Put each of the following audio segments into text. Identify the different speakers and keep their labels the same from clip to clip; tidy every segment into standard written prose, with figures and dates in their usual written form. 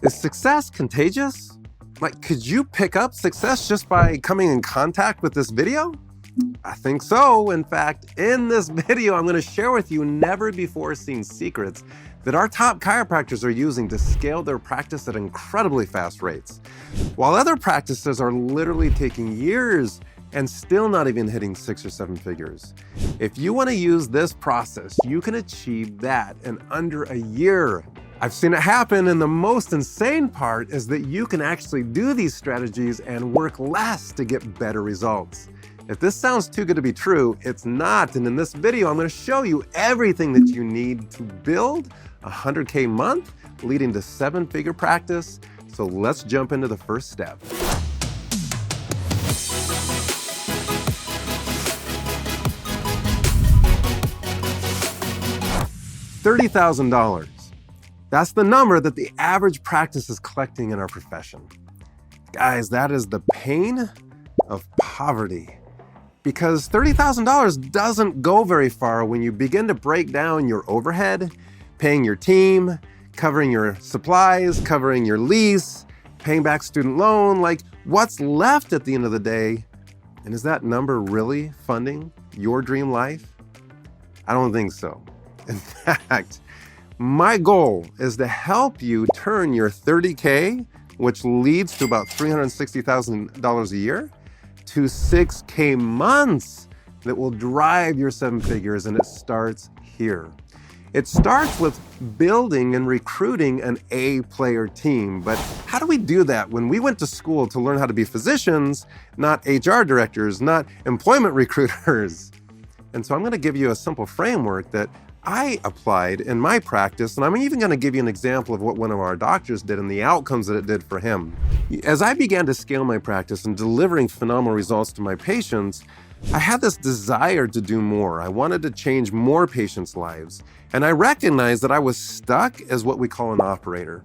Speaker 1: Is success contagious? Like, could you pick up success just by coming in contact with this video? I think so. In fact, in this video, I'm going to share with you never before seen secrets that our top chiropractors are using to scale their practice at incredibly fast rates, while other practices are literally taking years and still not even hitting 6 or 7 figures. If you want to use this process, you can achieve that in under a year. I've seen it happen, and the most insane part is that you can actually do these strategies and work less to get better results. If this sounds too good to be true, it's not, and in this video, I'm going to show you everything that you need to build a 100K month, leading to 7-figure practice. So let's jump into the first step. $30,000. That's the number that the average practice is collecting in our profession. Guys, that is the pain of poverty. Because $30,000 doesn't go very far when you begin to break down your overhead, paying your team, covering your supplies, covering your lease, paying back student loan. Like, what's left at the end of the day? And is that number really funding your dream life? I don't think so. In fact, my goal is to help you turn your 30K, which leads to about $360,000 a year, to 6K months that will drive your 7 figures, and it starts here. It starts with building and recruiting an A-player team. But how do we do that when we went to school to learn how to be physicians, not HR directors, not employment recruiters? And so I'm going to give you a simple framework that I applied in my practice, and I'm even going to give you an example of what one of our doctors did and the outcomes that it did for him. As I began to scale my practice and delivering phenomenal results to my patients, I had this desire to do more. I wanted to change more patients' lives, and I recognized that I was stuck as what we call an operator.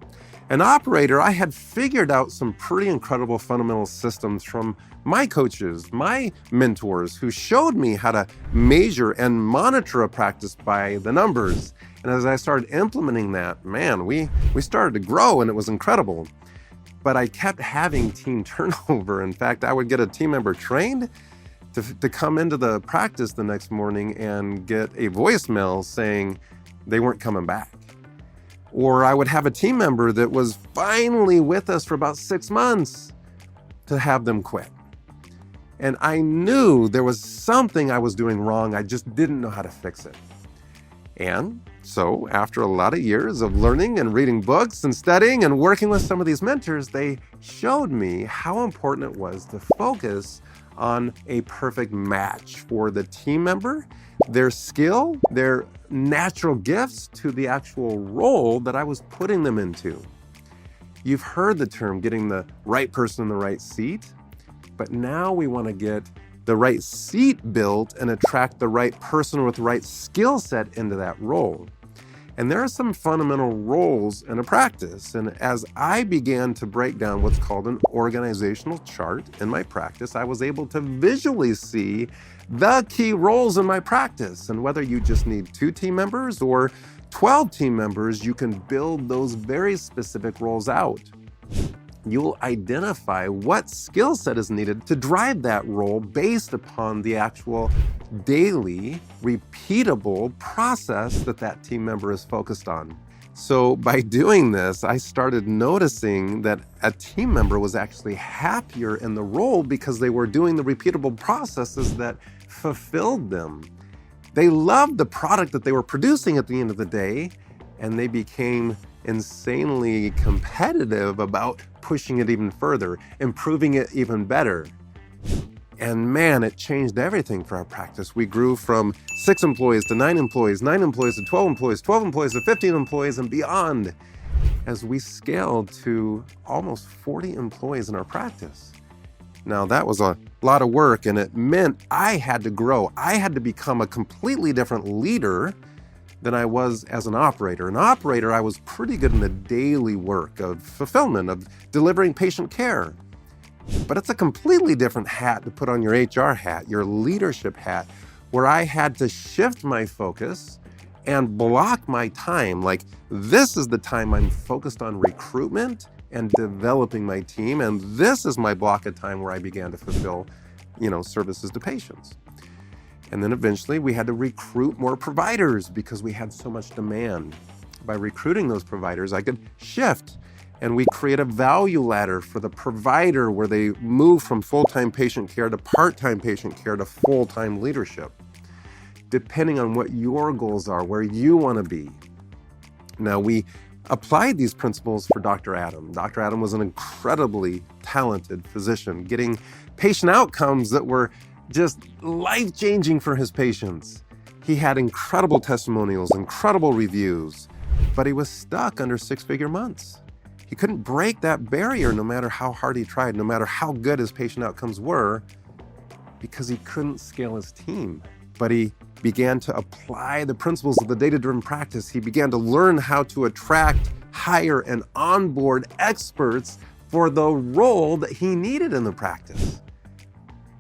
Speaker 1: An operator, I had figured out some pretty incredible fundamental systems from my coaches, my mentors, who showed me how to measure and monitor a practice by the numbers. And as I started implementing that, man, we started to grow, and it was incredible. But I kept having team turnover. In fact, I would get a team member trained to come into the practice the next morning and get a voicemail saying they weren't coming back. Or I would have a team member that was finally with us for about 6 months to have them quit. And I knew there was something I was doing wrong. I just didn't know how to fix it. And so after a lot of years of learning and reading books and studying and working with some of these mentors, they showed me how important it was to focus on a perfect match for the team member, their skill, their natural gifts to the actual role that I was putting them into. You've heard the term getting the right person in the right seat, but now we want to get the right seat built and attract the right person with the right skill set into that role. And there are some fundamental roles in a practice. And as I began to break down what's called an organizational chart in my practice, I was able to visually see the key roles in my practice. And whether you just need 2 team members or 12 team members, you can build those very specific roles out. You'll identify what skill set is needed to drive that role based upon the actual daily, repeatable process that team member is focused on. So by doing this, I started noticing that a team member was actually happier in the role because they were doing the repeatable processes that fulfilled them. They loved the product that they were producing at the end of the day, and they became insanely competitive about pushing it even further, improving it even better. And man, it changed everything for our practice. We grew from 6 employees to 9 employees, 9 employees to 12 employees, 12 employees to 15 employees, and beyond, as we scaled to almost 40 employees in our practice. Now, that was a lot of work, and it meant I had to grow. I had to become a completely different leader than I was as an operator. An operator, I was pretty good in the daily work of fulfillment, of delivering patient care. But it's a completely different hat to put on your HR hat, your leadership hat, where I had to shift my focus and block my time. Like, this is the time I'm focused on recruitment and developing my team, and this is my block of time where I began to fulfill, services to patients. And then eventually we had to recruit more providers because we had so much demand. By recruiting those providers, I could shift, and we create a value ladder for the provider where they move from full-time patient care to part-time patient care to full-time leadership, depending on what your goals are, where you want to be. Now, we applied these principles for Dr. Adam. Dr. Adam was an incredibly talented physician, getting patient outcomes that were just life-changing for his patients. He had incredible testimonials, incredible reviews, but he was stuck under six-figure months. He couldn't break that barrier no matter how hard he tried, no matter how good his patient outcomes were, because he couldn't scale his team. But he began to apply the principles of the data-driven practice. He began to learn how to attract, hire, and onboard experts for the role that he needed in the practice.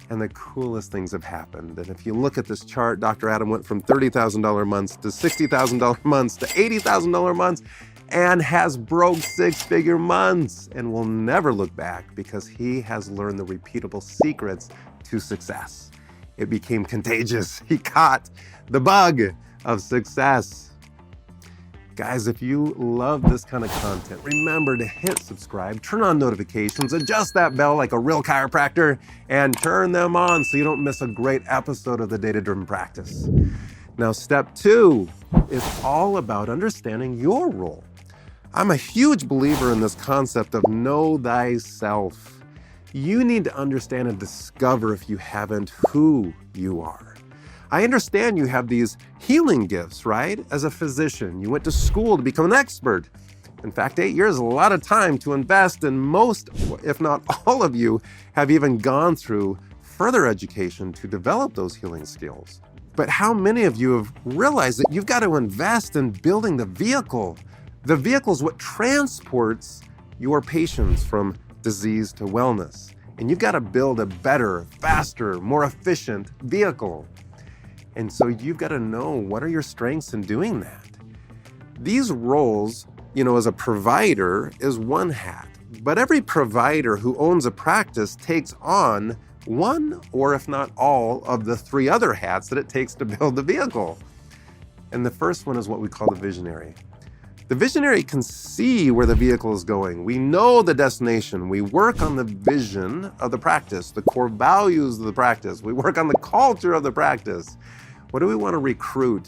Speaker 1: And the coolest things have happened. And if you look at this chart, Dr. Adam went from $30,000 months to $60,000 months to $80,000 months, and has broke six-figure months and will never look back because he has learned the repeatable secrets to success. It became contagious. He caught the bug of success. Guys, if you love this kind of content, remember to hit subscribe, turn on notifications, adjust that bell like a real chiropractor, and turn them on so you don't miss a great episode of the Data-Driven Practice. Now, step 2 is all about understanding your role. I'm a huge believer in this concept of know thyself. You need to understand and discover, if you haven't, who you are. I understand you have these healing gifts, right? As a physician, you went to school to become an expert. In fact, 8 years is a lot of time to invest, and most, if not all of you, have even gone through further education to develop those healing skills. But how many of you have realized that you've got to invest in building the vehicle? The vehicle is what transports your patients from disease to wellness. And you've got to build a better, faster, more efficient vehicle. And so you've got to know, what are your strengths in doing that? These roles, as a provider is one hat, but every provider who owns a practice takes on one, or if not all, of the three other hats that it takes to build the vehicle. And the first one is what we call the visionary. The visionary can see where the vehicle is going. We know the destination. We work on the vision of the practice, the core values of the practice. We work on the culture of the practice. What do we want to recruit?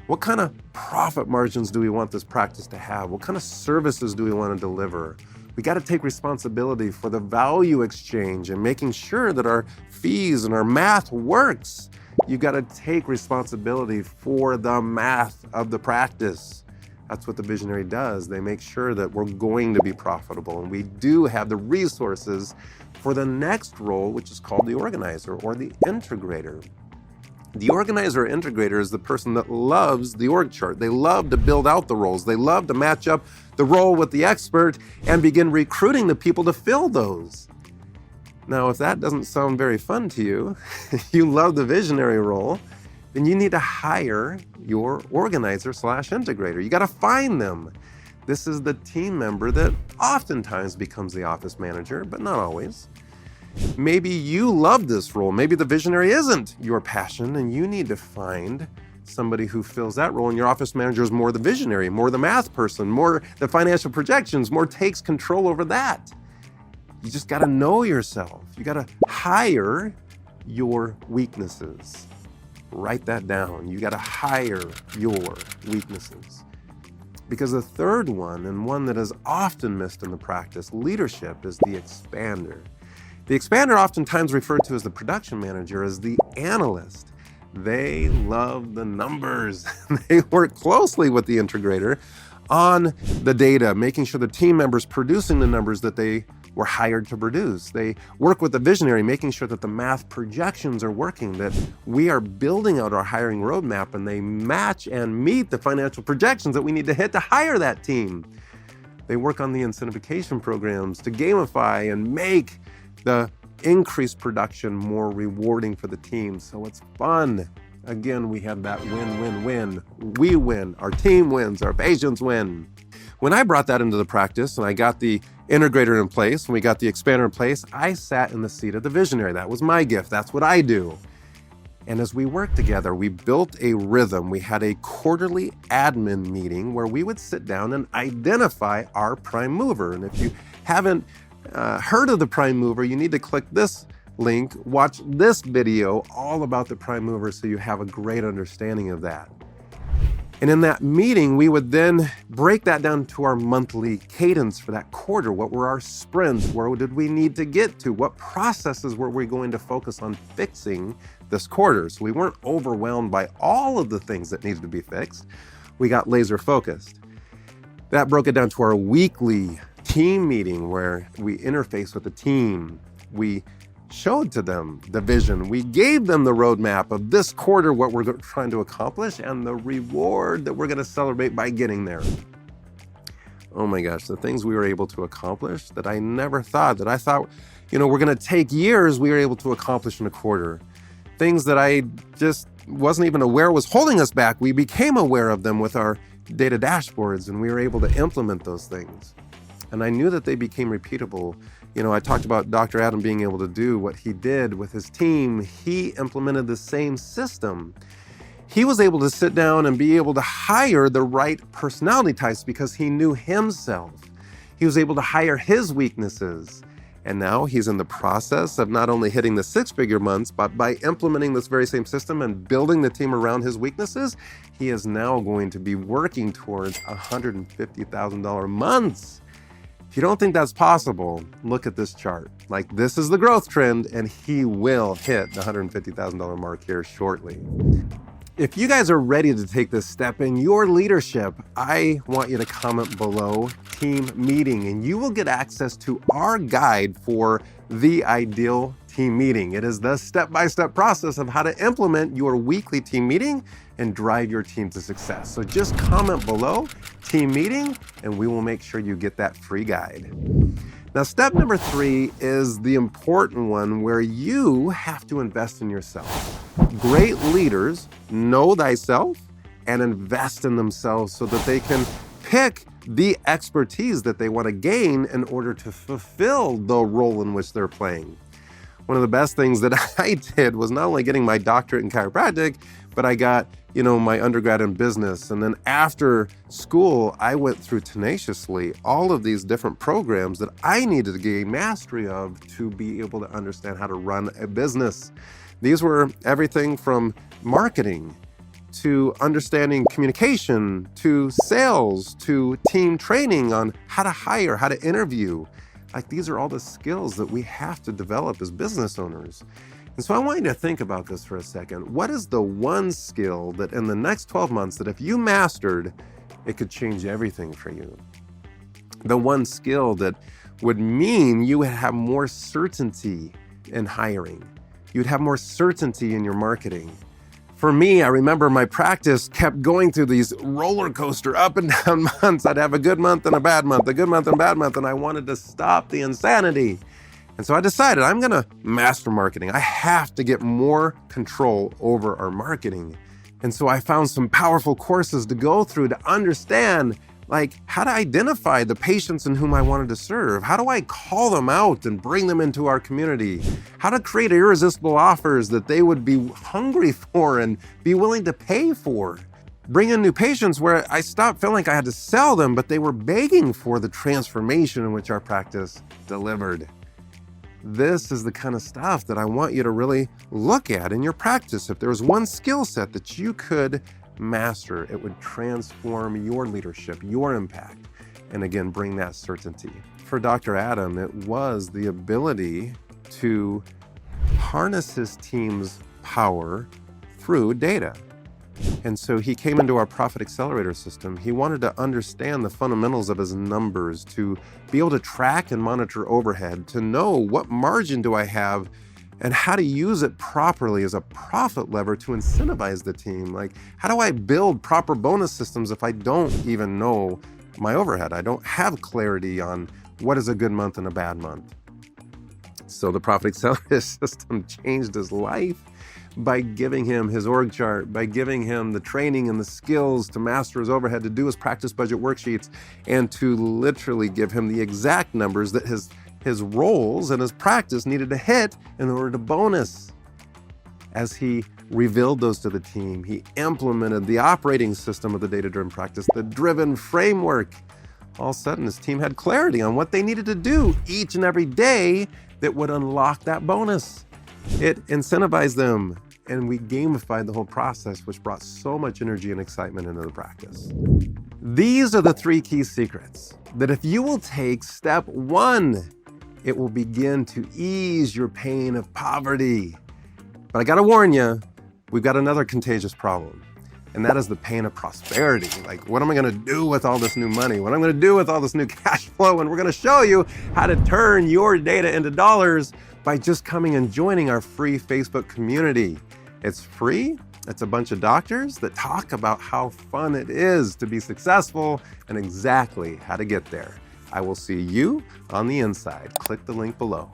Speaker 1: What kind of profit margins do we want this practice to have? What kind of services do we want to deliver? We got to take responsibility for the value exchange and making sure that our fees and our math works. You got to take responsibility for the math of the practice. That's what the visionary does. They make sure that we're going to be profitable, and we do have the resources for the next role, which is called the organizer or the integrator. The organizer or integrator is the person that loves the org chart. They love to build out the roles. They love to match up the role with the expert and begin recruiting the people to fill those. Now, if that doesn't sound very fun to you, you love the visionary role, then you need to hire your organizer/integrator. You got to find them. This is the team member that oftentimes becomes the office manager, but not always. Maybe you love this role. Maybe the visionary isn't your passion, and you need to find somebody who fills that role, and your office manager is more the visionary, more the math person, more the financial projections, more takes control over that. You just got to know yourself. You got to hire your weaknesses. Write that down. You got to hire your weaknesses. Because the third one, and one that is often missed in the practice, leadership, is the expander. The expander, oftentimes referred to as the production manager, is the analyst. They love the numbers. They work closely with the integrator on the data, making sure the team members producing the numbers that they were hired to produce. They work with the visionary, making sure that the math projections are working, that we are building out our hiring roadmap, and they match and meet the financial projections that we need to hit to hire that team. They work on the incentivization programs to gamify and make the increased production more rewarding for the team, so it's fun. Again, we have that win-win-win. We win, our team wins, our patients win. When I brought that into the practice and I got the integrator in place, and we got the expander in place, I sat in the seat of the visionary. That was my gift. That's what I do. And as we worked together, we built a rhythm. We had a quarterly admin meeting where we would sit down and identify our prime mover. And if you haven't heard of the prime mover, you need to click this link, watch this video all about the prime mover so you have a great understanding of that. And in that meeting, we would then break that down to our monthly cadence for that quarter. What were our sprints? Where did we need to get to? What processes were we going to focus on fixing this quarter? So we weren't overwhelmed by all of the things that needed to be fixed. We got laser focused. That broke it down to our weekly team meeting where we interface with the team. We showed to them the vision. We gave them the roadmap of this quarter, what we're trying to accomplish, and the reward that we're going to celebrate by getting there. Oh my gosh, the things we were able to accomplish that I never thought, that I thought, were going to take years, we were able to accomplish in a quarter. Things that I just wasn't even aware was holding us back. We became aware of them with our data dashboards, and we were able to implement those things. And I knew that they became repeatable. I talked about Dr. Adam being able to do what he did with his team. He implemented the same system. He was able to sit down and be able to hire the right personality types because he knew himself. He was able to hire his weaknesses. And now he's in the process of not only hitting the six-figure months, but by implementing this very same system and building the team around his weaknesses, he is now going to be working towards $150,000 months. If you don't think that's possible, look at this chart. This is the growth trend, and he will hit the $150,000 mark here shortly. If you guys are ready to take this step in your leadership, I want you to comment below team meeting, and you will get access to our guide for the ideal team meeting. It is the step-by-step process of how to implement your weekly team meeting and drive your team to success. So just comment below team meeting, and we will make sure you get that free guide. Now, step number 3 is the important one where you have to invest in yourself. Great leaders know thyself and invest in themselves so that they can pick the expertise that they want to gain in order to fulfill the role in which they're playing. One of the best things that I did was not only getting my doctorate in chiropractic, but I got, my undergrad in business. And then after school, I went through tenaciously all of these different programs that I needed to gain mastery of to be able to understand how to run a business. These were everything from marketing to understanding communication, to sales, to team training on how to hire, how to interview. These are all the skills that we have to develop as business owners. And so I want you to think about this for a second. What is the one skill that in the next 12 months that if you mastered, it could change everything for you? The one skill that would mean you would have more certainty in hiring. You'd have more certainty in your marketing. For me, I remember my practice kept going through these roller coaster up and down months. I'd have a good month and a bad month, a good month and a bad month, and I wanted to stop the insanity. And so I decided I'm going to master marketing. I have to get more control over our marketing. And so I found some powerful courses to go through to understand how to identify the patients in whom I wanted to serve. How do I call them out and bring them into our community? How to create irresistible offers that they would be hungry for and be willing to pay for. Bring in new patients where I stopped feeling like I had to sell them, but they were begging for the transformation in which our practice delivered. This is the kind of stuff that I want you to really look at in your practice. If there was one skill set that you could master, it would transform your leadership, your impact, and again, bring that certainty. For Dr. Adam, it was the ability to harness his team's power through data. And so he came into our Profit Accelerator system. He wanted to understand the fundamentals of his numbers, to be able to track and monitor overhead, to know what margin do I have and how to use it properly as a profit lever to incentivize the team. How do I build proper bonus systems if I don't even know my overhead? I don't have clarity on what is a good month and a bad month. So the Profit Accelerator system changed his life by giving him his org chart, by giving him the training and the skills to master his overhead, to do his practice budget worksheets, and to literally give him the exact numbers that his roles and his practice needed to hit in order to bonus. As he revealed those to the team, he implemented the operating system of the data-driven practice, the driven framework. All of a sudden, his team had clarity on what they needed to do each and every day that would unlock that bonus. It incentivized them, and we gamified the whole process, which brought so much energy and excitement into the practice. These are the 3 key secrets that if you will take step 1, it will begin to ease your pain of poverty. But I gotta warn you, we've got another contagious problem, and that is the pain of prosperity. Like, what am I gonna do with all this new money? What am I gonna do with all this new cash flow? And we're gonna show you how to turn your data into dollars by just coming and joining our free Facebook community. It's free. It's a bunch of doctors that talk about how fun it is to be successful and exactly how to get there. I will see you on the inside. Click the link below.